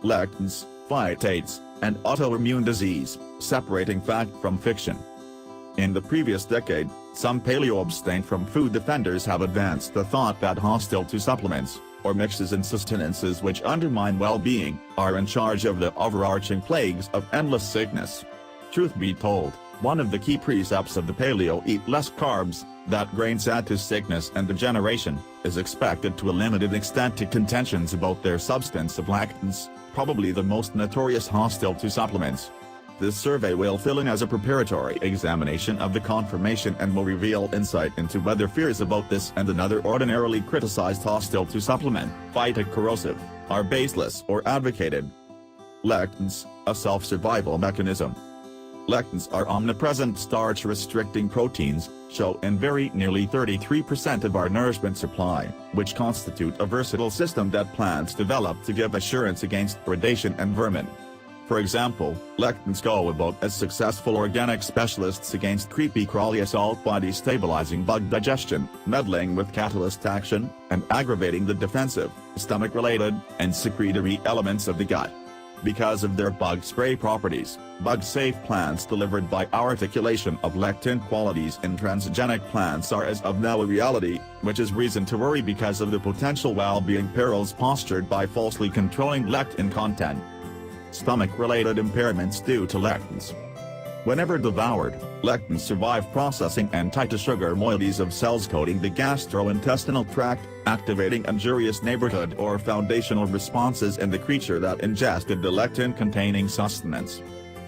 lectins, phytates, and autoimmune disease, separating fact from fiction. In the previous decade, some paleo abstain from food defenders have advanced the thought that hostile to supplements, or mixes and sustenances which undermine well-being, are in charge of the overarching plagues of endless sickness. Truth be told, one of the key precepts of the paleo eat less carbs, that grains add to sickness and degeneration, is expected to a limited extent to contentions about their substance of lectins, probably the most notorious hostile to supplements. This survey will fill in as a preparatory examination of the confirmation and will reveal insight into whether fears about this and another ordinarily criticized hostile to supplement, phytic corrosive, are baseless or advocated. Lectins, a self-survival mechanism. Lectins are omnipresent starch-restricting proteins, shown in very nearly 33% of our nourishment supply, which constitute a versatile system that plants develop to give assurance against predation and vermin. For example, lectins go about as successful organic specialists against creepy crawly assault by destabilizing bug digestion, meddling with catalyst action, and aggravating the defensive, stomach-related, and secretory elements of the gut. Because of their bug spray properties, bug-safe plants delivered by our articulation of lectin qualities in transgenic plants are as of now a reality, which is reason to worry because of the potential well-being perils postured by falsely controlling lectin content. Stomach-related impairments due to lectins. Whenever devoured, lectins survive processing and tie to sugar moieties of cells coating the gastrointestinal tract, activating injurious neighborhood or foundational responses in the creature that ingested the lectin-containing sustenance.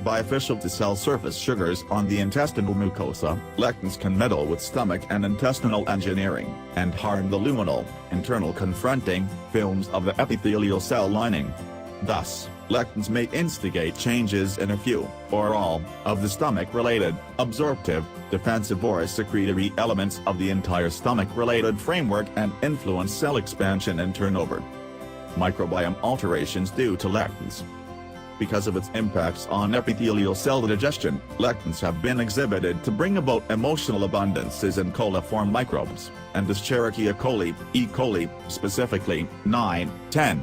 Beneficial to cell surface sugars on the intestinal mucosa, lectins can meddle with stomach and intestinal engineering, and harm the luminal, internal confronting, films of the epithelial cell lining. Thus, lectins may instigate changes in a few, or all, of the stomach-related, absorptive, defensive or secretory elements of the entire stomach-related framework and influence cell expansion and turnover. Microbiome alterations due to lectins. Because of its impacts on epithelial cell digestion, lectins have been exhibited to bring about emotional abundances in coliform microbes, and Escherichia coli, E. coli, specifically, 9-10.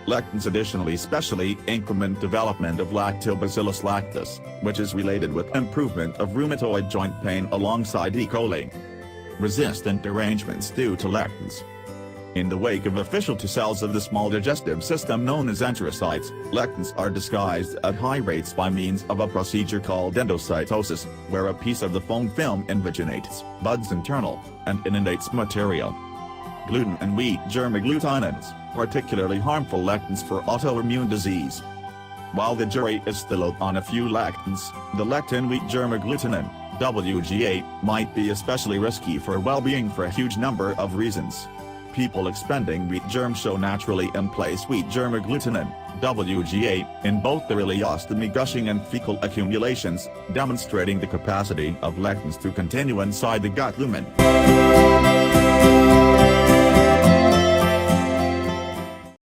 Lectins additionally specially increment development of Lactobacillus lactis, which is related with improvement of rheumatoid joint pain alongside E. coli. Resistant derangements due to lectins. In the wake of official to cells of the small digestive system known as enterocytes, lectins are disguised at high rates by means of a procedure called endocytosis, where a piece of the foam film invaginates, buds internal, and inundates material. Gluten and wheat germ agglutinins, particularly harmful lectins for autoimmune disease. While the jury is still out on a few lectins, the lectin wheat germ agglutinin, WG8, might be especially risky for well-being for a huge number of reasons. People expending wheat germ show naturally in place wheat germ agglutinin, WG8, in both the ileostomy gushing and fecal accumulations, demonstrating the capacity of lectins to continue inside the gut lumen.